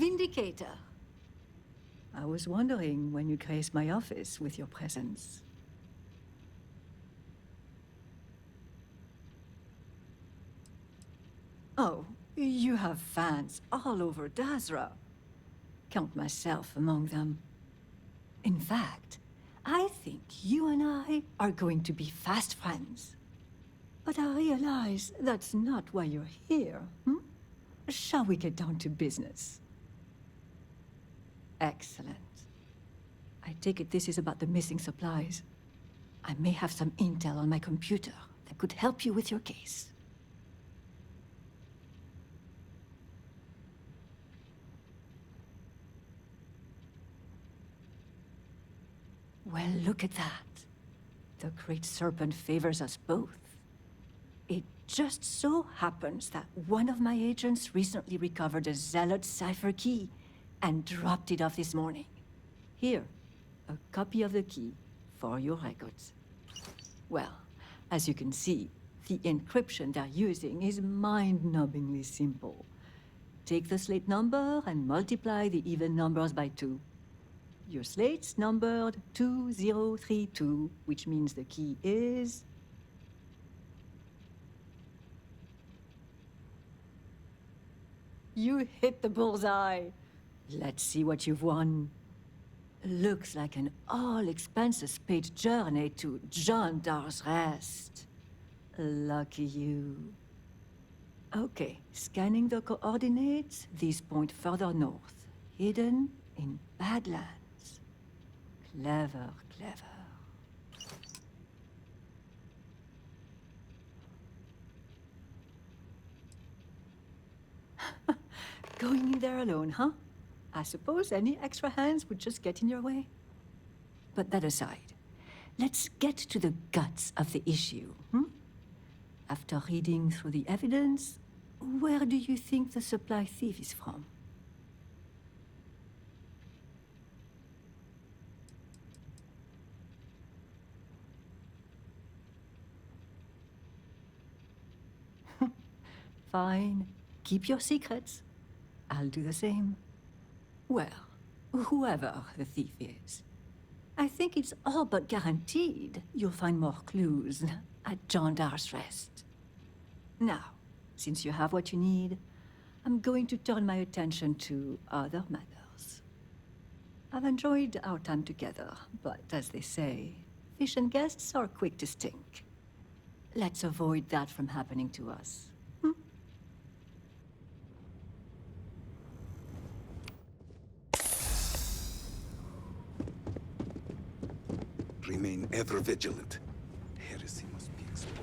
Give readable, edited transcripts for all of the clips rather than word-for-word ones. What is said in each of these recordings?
Vindicator. I was wondering when you'd grace my office with your presence. Oh, you have fans all over Dazra. Count myself among them. In fact, I think you and I are going to be fast friends. But I realize that's not why you're here, hmm? Shall we get down to business? Excellent. I take it this is about the missing supplies. I may have some intel on my computer that could help you with your case. Well, look at that. The Great Serpent favors us both. It just so happens that one of my agents recently recovered a Zealot cipher key and dropped it off this morning. Here, a copy of the key for your records. Well, as you can see, the encryption they're using is mind-numbingly simple. Take the slate number and multiply the even numbers by 2. Your slate's numbered 2032, which means the key is... You hit the bullseye. Let's see what you've won. Looks like an all-expenses-paid journey to Jondar's Rest. Lucky you. Okay, scanning the coordinates, these point further north, hidden in Badlands. Clever, clever. Going in there alone, huh? I suppose any extra hands would just get in your way. But that aside, let's get to the guts of the issue, hmm? After reading through the evidence, where do you think the supply thief is from? Fine. Keep your secrets. I'll do the same. Well, whoever the thief is, I think it's all but guaranteed you'll find more clues at Jondar's Rest. Now, since you have what you need, I'm going to turn my attention to other matters. I've enjoyed our time together, but as they say, fish and guests are quick to stink. Let's avoid that from happening to us. Remain ever vigilant. Heresy must be exposed.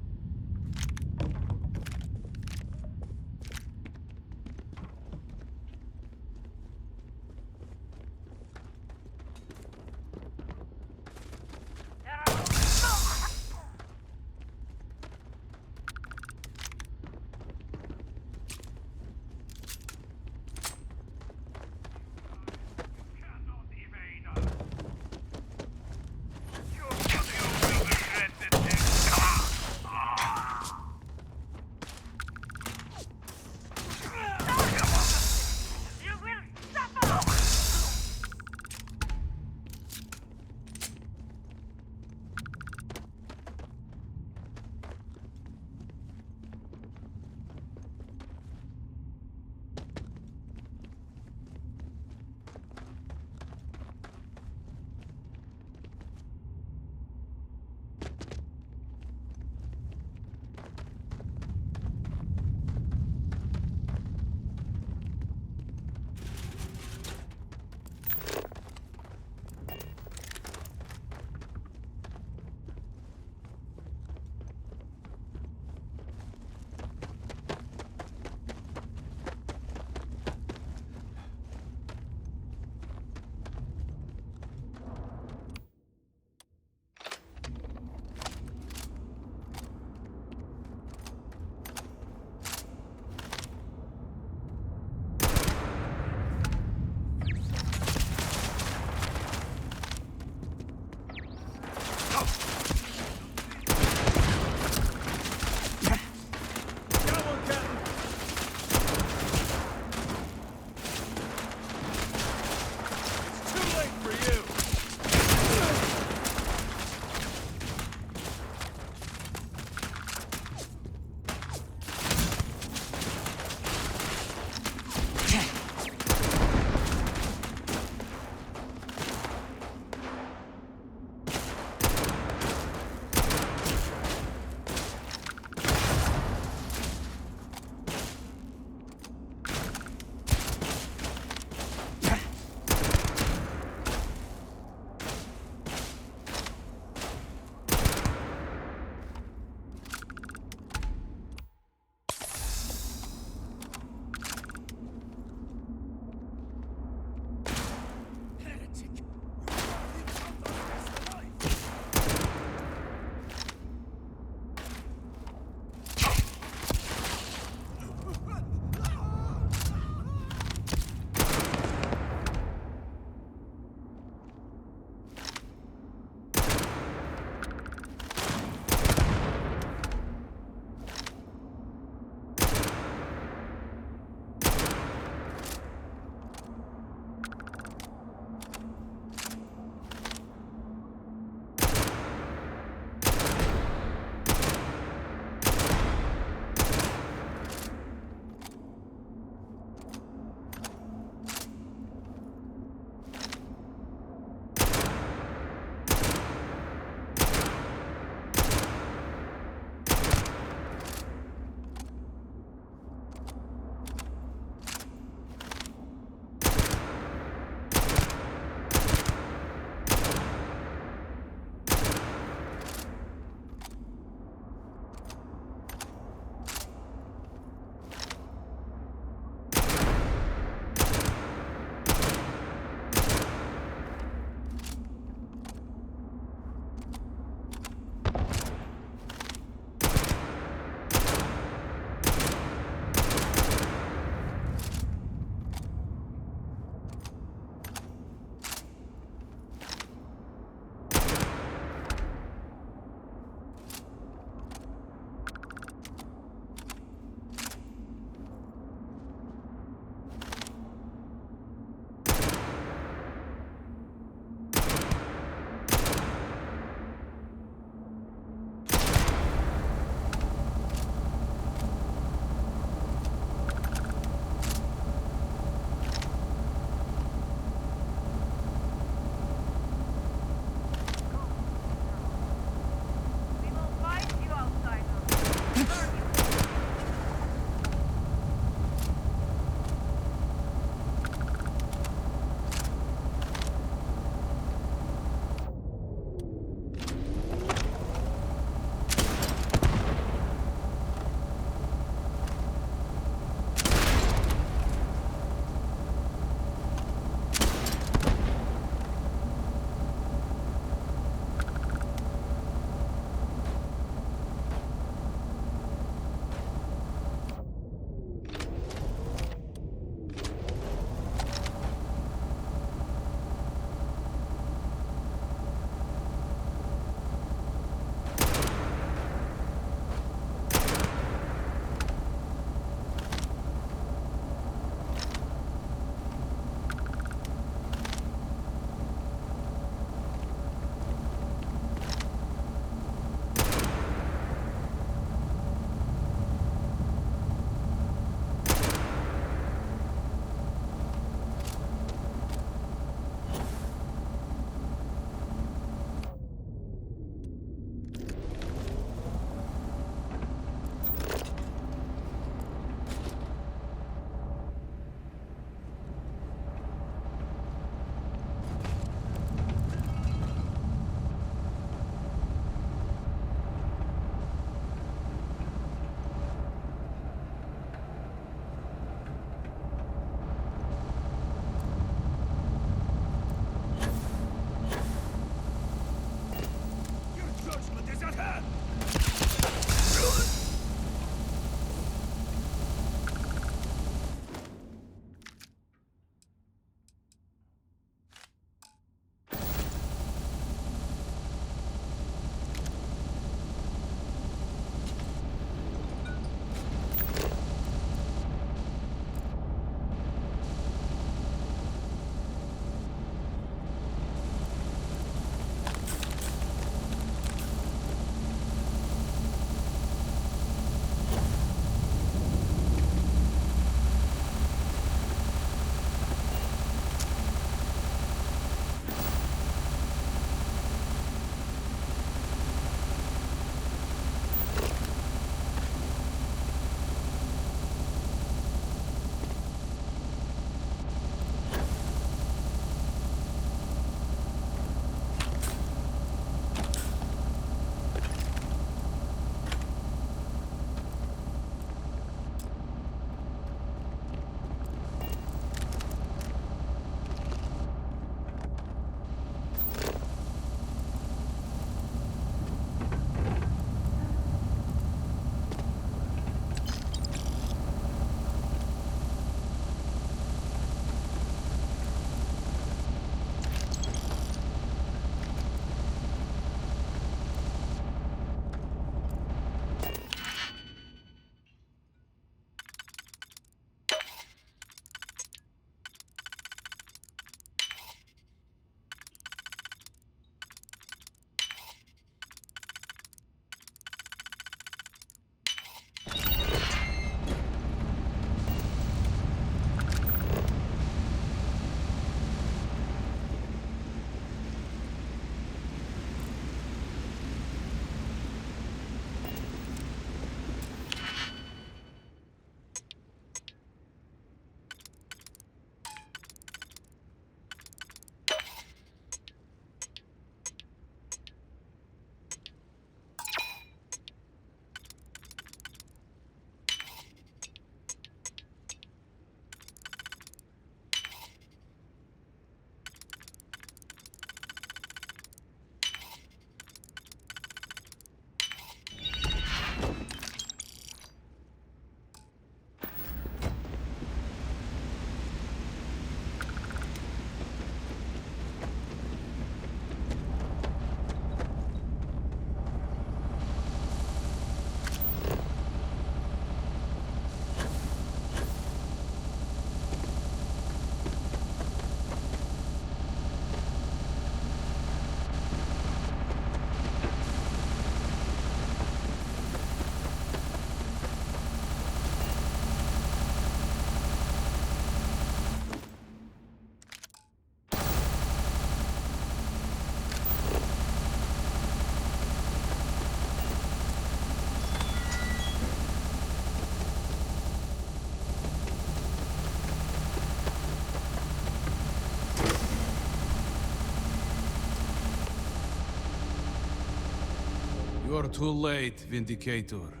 You're too late, Vindicator.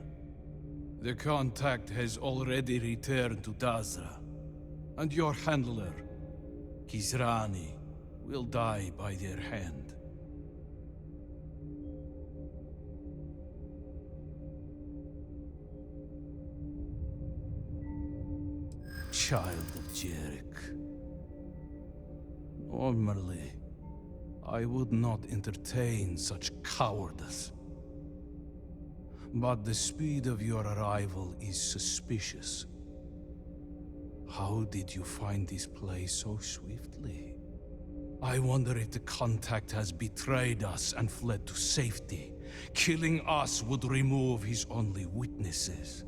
The contact has already returned to Dazra, and your handler, Kizrani, will die by their hand. Child of Jarek. Normally, I would not entertain such cowardice. But the speed of your arrival is suspicious. How did you find this place so swiftly? I wonder if the contact has betrayed us and fled to safety. Killing us would remove his only witnesses.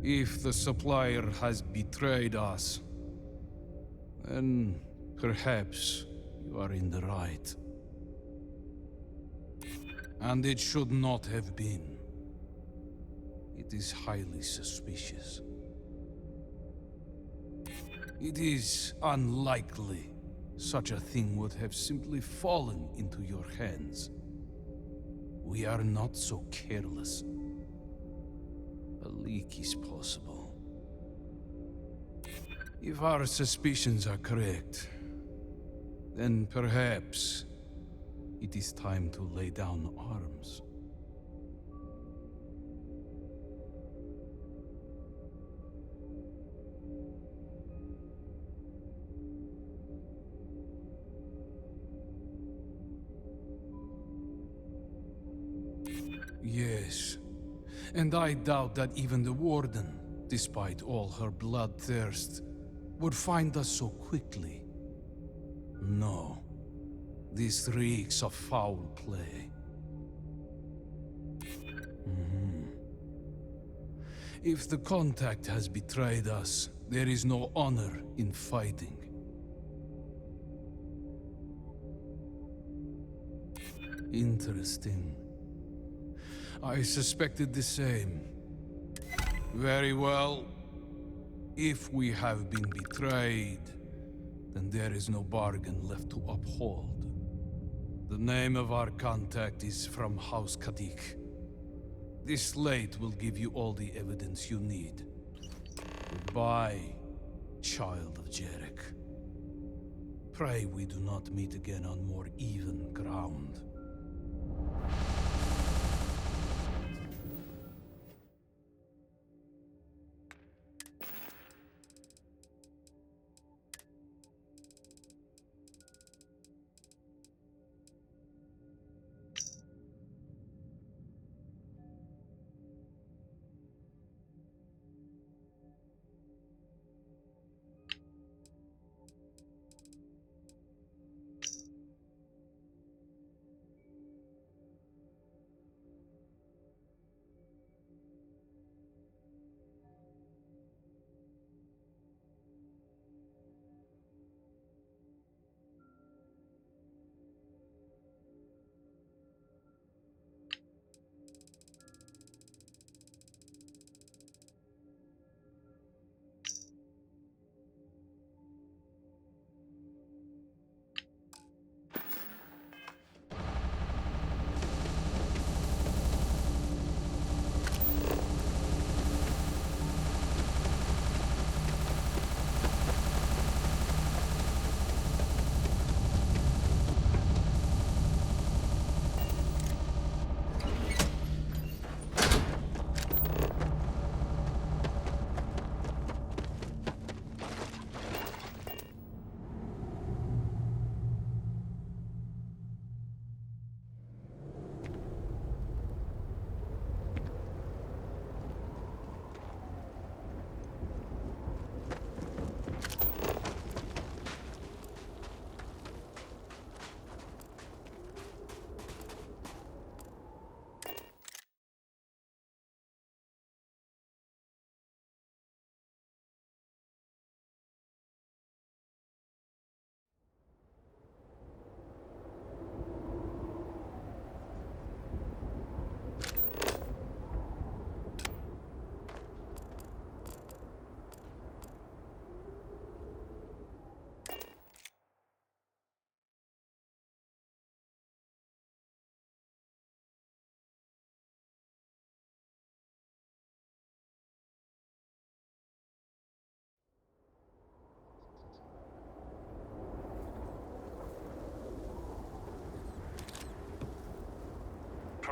If the supplier has betrayed us, then perhaps you are in the right. And it should not have been. It is highly suspicious. It is unlikely such a thing would have simply fallen into your hands. We are not so careless. A leak is possible. If our suspicions are correct, then perhaps it is time to lay down arms. Yes, and I doubt that even the Warden, despite all her bloodthirst, would find us so quickly. No, this reeks of foul play. If the contact has betrayed us, there is no honor in fighting. Interesting. I suspected the same. Very well. If we have been betrayed, then there is no bargain left to uphold. The name of our contact is from House Kadik. This slate will give you all the evidence you need. Goodbye, child of Jarek. Pray we do not meet again on more even ground.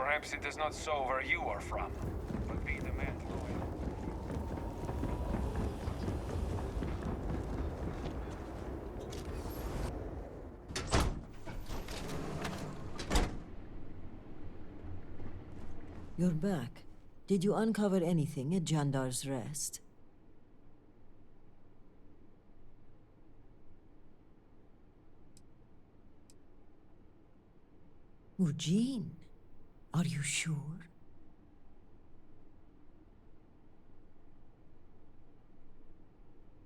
Perhaps it is not so where you are from, but be the man loyal. You're back. Did you uncover anything at Jandar's Rest? Eugene, are you sure?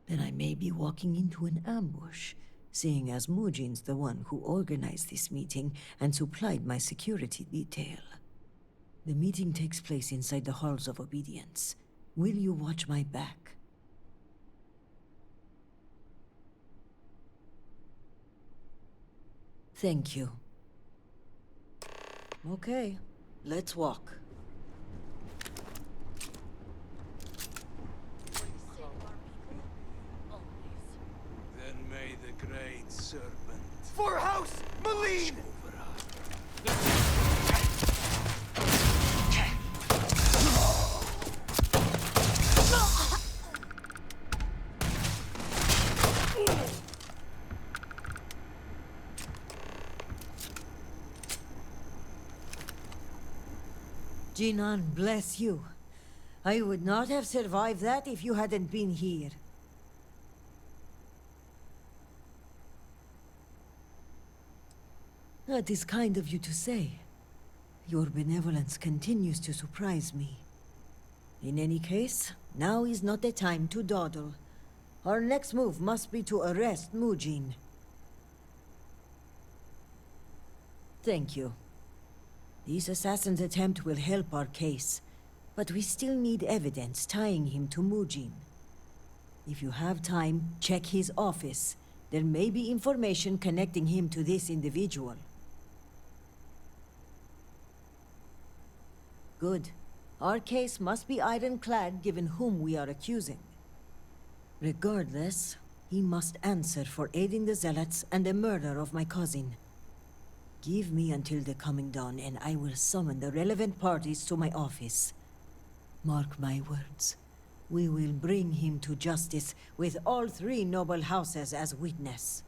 Then I may be walking into an ambush, seeing as Mujine's the one who organized this meeting and supplied my security detail. The meeting takes place inside the Halls of Obedience. Will you watch my back? Thank you. Okay, let's walk. Then may the great serpent For House Malene! over us. Jinan, bless you. I would not have survived that if you hadn't been here. That is kind of you to say. Your benevolence continues to surprise me. In any case, now is not the time to dawdle. Our next move must be to arrest Mujin. Thank you. This assassin's attempt will help our case, but we still need evidence tying him to Mujin. If you have time, check his office. There may be information connecting him to this individual. Good. Our case must be ironclad given whom we are accusing. Regardless, he must answer for aiding the Zealots and the murder of my cousin. Give me until the coming dawn and I will summon the relevant parties to my office. Mark my words. We will bring him to justice with all three noble houses as witness.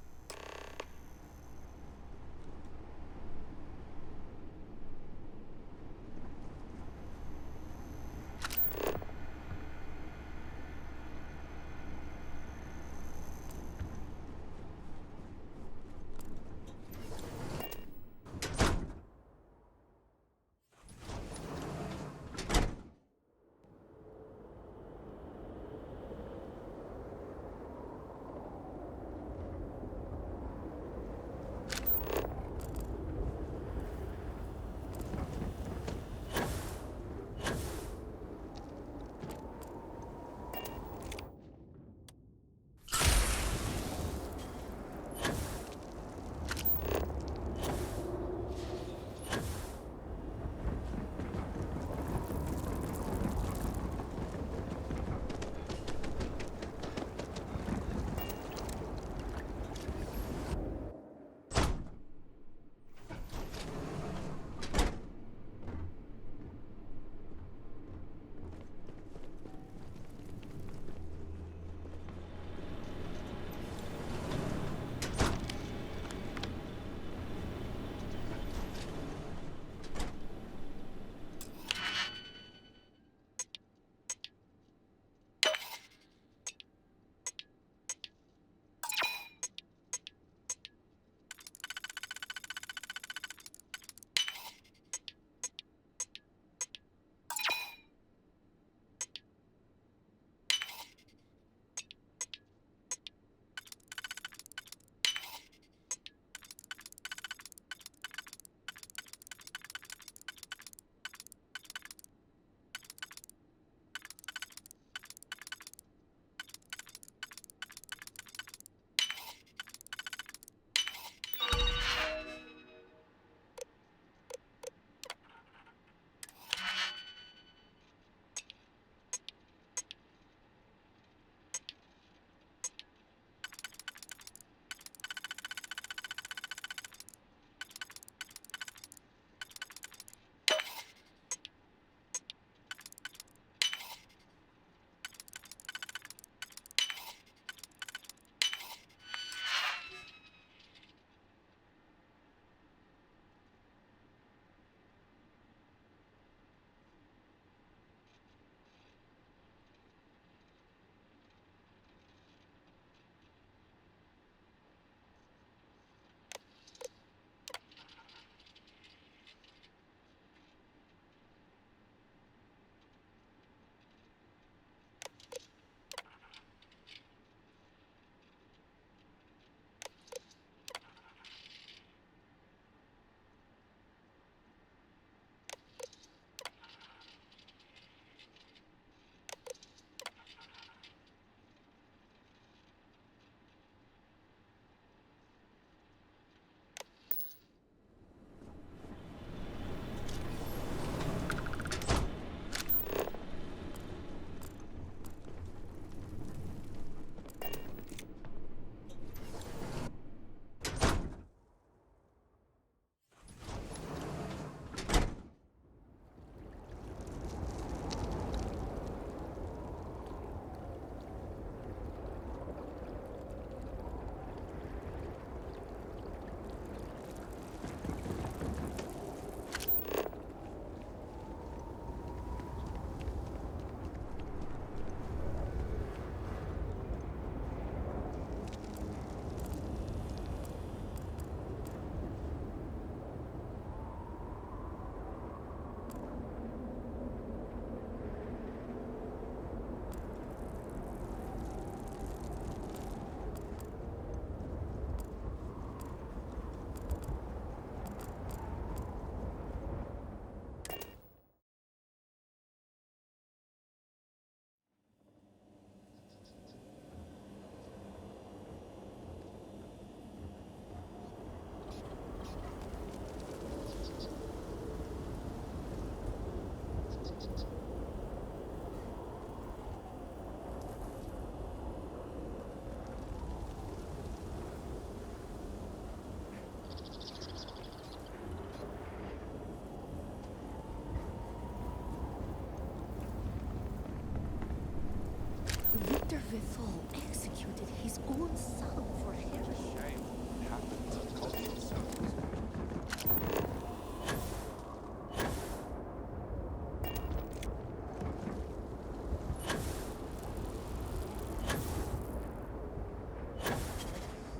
Vithal executed his own son for heresy.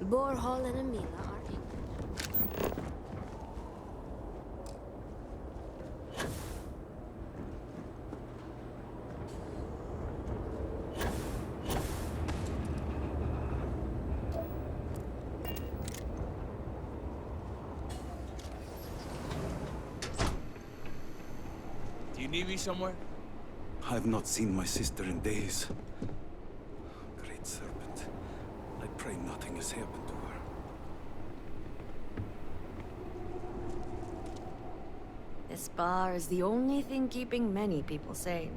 Borhall and Amina are equal. Do you need me somewhere? I've not seen my sister in days. Great Serpent. I pray nothing has happened to her. This bar is the only thing keeping many people sane.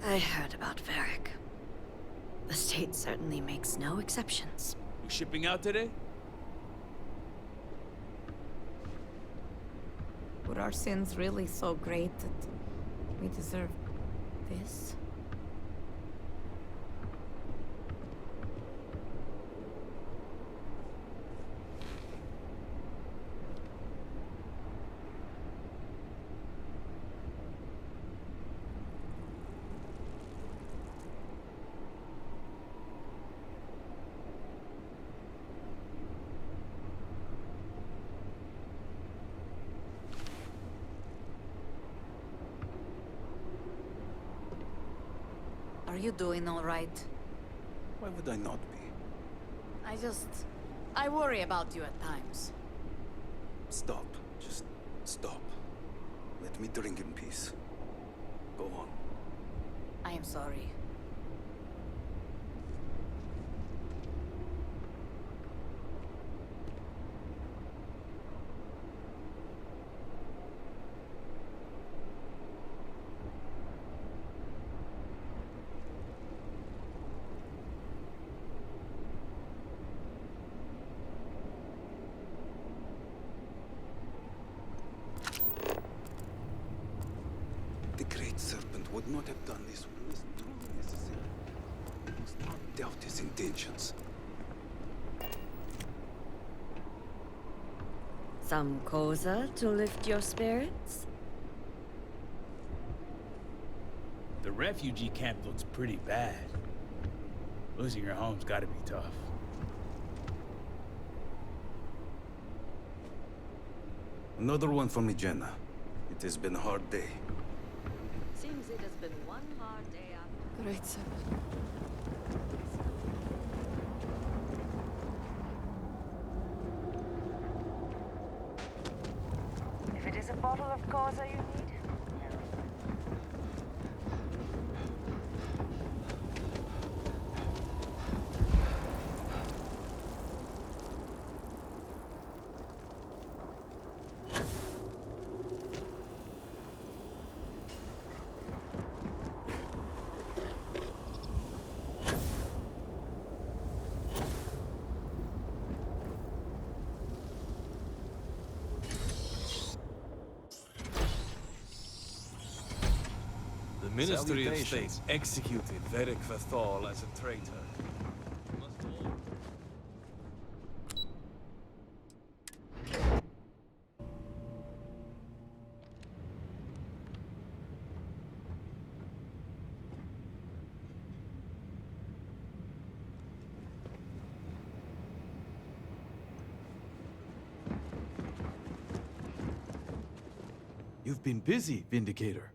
I heard about Varric. The state certainly makes no exceptions. You shipping out today? Were our sins really so great that we deserve this? Are you doing all right? Why would I not be? I worry about you at times. Stop. Just stop. Let me drink in peace. Go on. I am sorry. The Great Serpent would not have done this unless truly necessary. You must not doubt his intentions. Some Koza to lift your spirits? The refugee camp looks pretty bad. Losing your home's gotta be tough. Another one for me, Jenna. It has been a hard day. Seems it has been one hard day after. Great Serpent. If it is a bottle of Koza you need, The Ministry of State executed Varric Vithal as a traitor. You've been busy, Vindicator.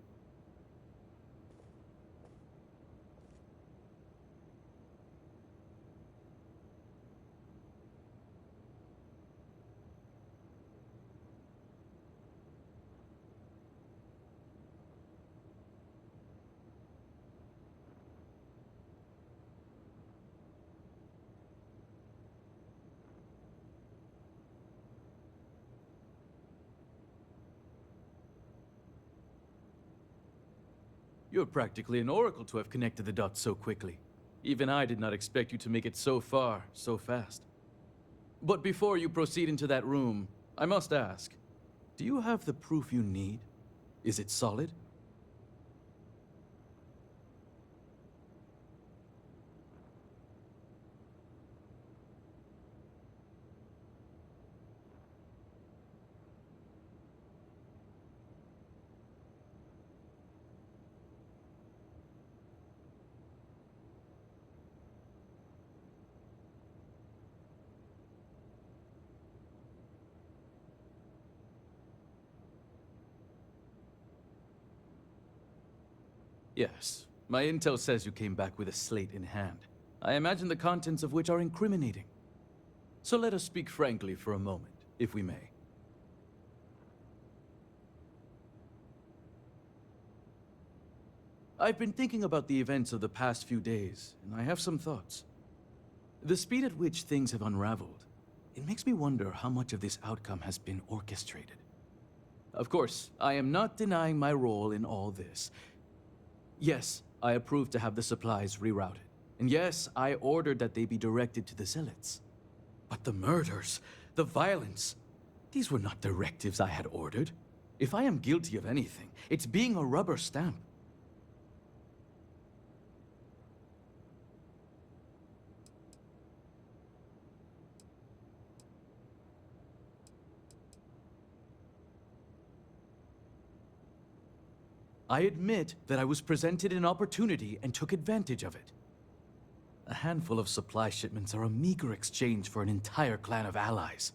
You're practically an oracle to have connected the dots so quickly. Even I did not expect you to make it so far, so fast. But before you proceed into that room, I must ask, do you have the proof you need? Is it solid? Yes. My intel says you came back with a slate in hand. I imagine the contents of which are incriminating. So let us speak frankly for a moment, if we may. I've been thinking about the events of the past few days, and I have some thoughts. The speed at which things have unraveled, it makes me wonder how much of this outcome has been orchestrated. Of course, I am not denying my role in all this. Yes, I approved to have the supplies rerouted. And yes, I ordered that they be directed to the Zealots. But the murders, the violence, these were not directives I had ordered. If I am guilty of anything, it's being a rubber stamp. I admit that I was presented an opportunity and took advantage of it. A handful of supply shipments are a meager exchange for an entire clan of allies.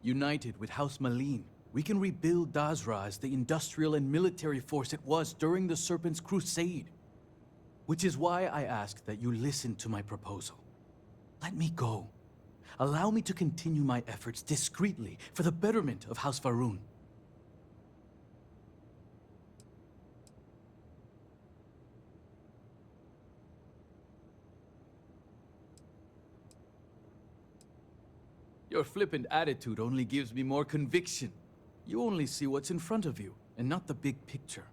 United with House Malin, we can rebuild Dazra as the industrial and military force it was during the Serpent's crusade. Which is why I ask that you listen to my proposal. Let me go. Allow me to continue my efforts discreetly for the betterment of House Varun. Your flippant attitude only gives me more conviction. You only see what's in front of you, and not the big picture.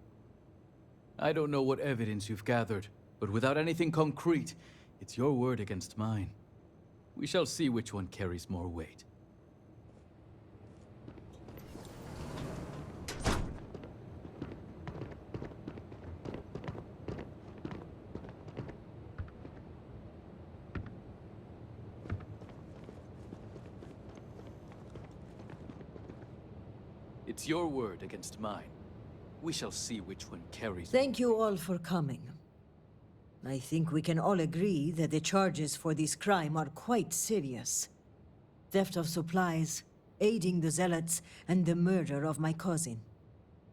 I don't know what evidence you've gathered, but without anything concrete, it's your word against mine. We shall see which one carries more weight. It's your word against mine. We shall see which one carries. Thank you all for coming. I think we can all agree that the charges for this crime are quite serious. Theft of supplies, aiding the Zealots, and the murder of my cousin.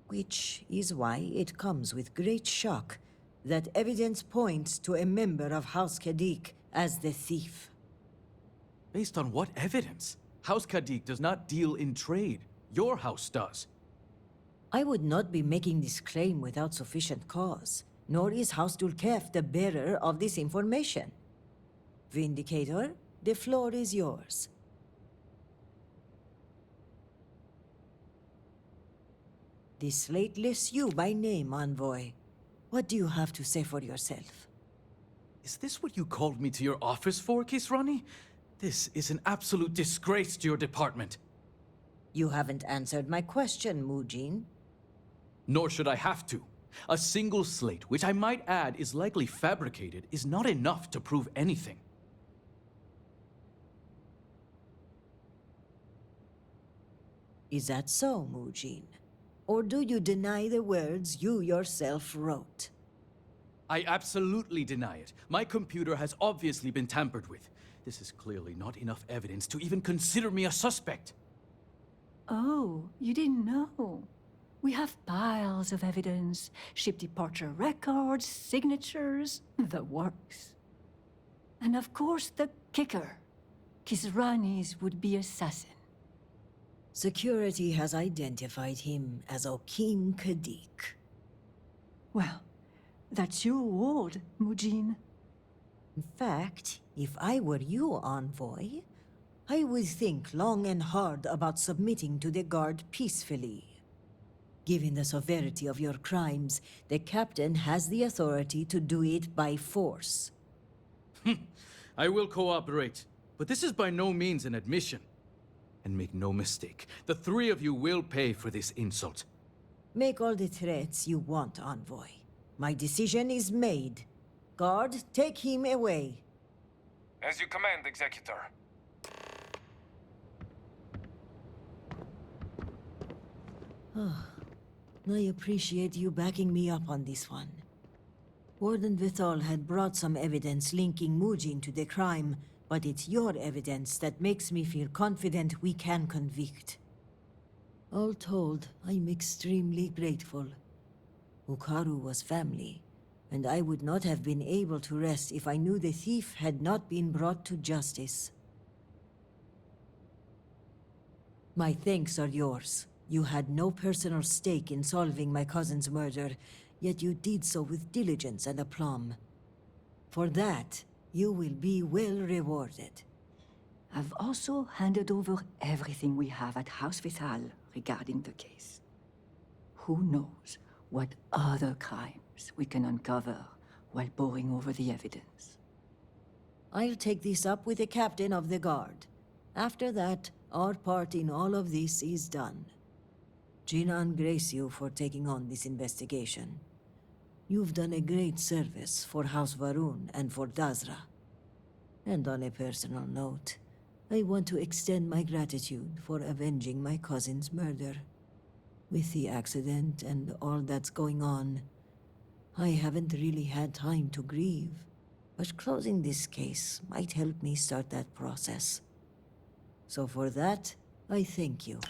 Which is why it comes with great shock that evidence points to a member of House Kadik as the thief. Based on what evidence? House Kadik does not deal in trade. Your house does. I would not be making this claim without sufficient cause, nor is House Dulkef the bearer of this information. Vindicator, the floor is yours. This slate lists you by name, Envoy. What do you have to say for yourself? Is this what you called me to your office for, Kisrani? This is an absolute disgrace to your department. You haven't answered my question, Mujin. Nor should I have to. A single slate, which I might add is likely fabricated, is not enough to prove anything. Is that so, Mujin? Or do you deny the words you yourself wrote? I absolutely deny it. My computer has obviously been tampered with. This is clearly not enough evidence to even consider me a suspect. Oh, you didn't know. We have piles of evidence, ship departure records, signatures, the works. And of course the kicker, Kisrani's would-be assassin. Security has identified him as Okim Kadik. Well, that's your ward, Mujin. In fact, if I were you, Envoy, I would think long and hard about submitting to the guard peacefully. Given the severity of your crimes, the captain has the authority to do it by force. I will cooperate. But this is by no means an admission. And make no mistake, the three of you will pay for this insult. Make all the threats you want, Envoy. My decision is made. Guard, take him away. As you command, Executor. I appreciate you backing me up on this one. Warden Vithal had brought some evidence linking Mujin to the crime, but it's your evidence that makes me feel confident we can convict. All told, I'm extremely grateful. Ukaru was family, and I would not have been able to rest if I knew the thief had not been brought to justice. My thanks are yours. You had no personal stake in solving my cousin's murder, yet you did so with diligence and aplomb. For that, you will be well rewarded. I've also handed over everything we have at House Vithal regarding the case. Who knows what other crimes we can uncover while poring over the evidence. I'll take this up with the captain of the guard. After that, our part in all of this is done. Jinan grace you for taking on this investigation. You've done a great service for House Varun and for Dazra. And on a personal note, I want to extend my gratitude for avenging my cousin's murder. With the accident and all that's going on, I haven't really had time to grieve. But closing this case might help me start that process. So for that, I thank you.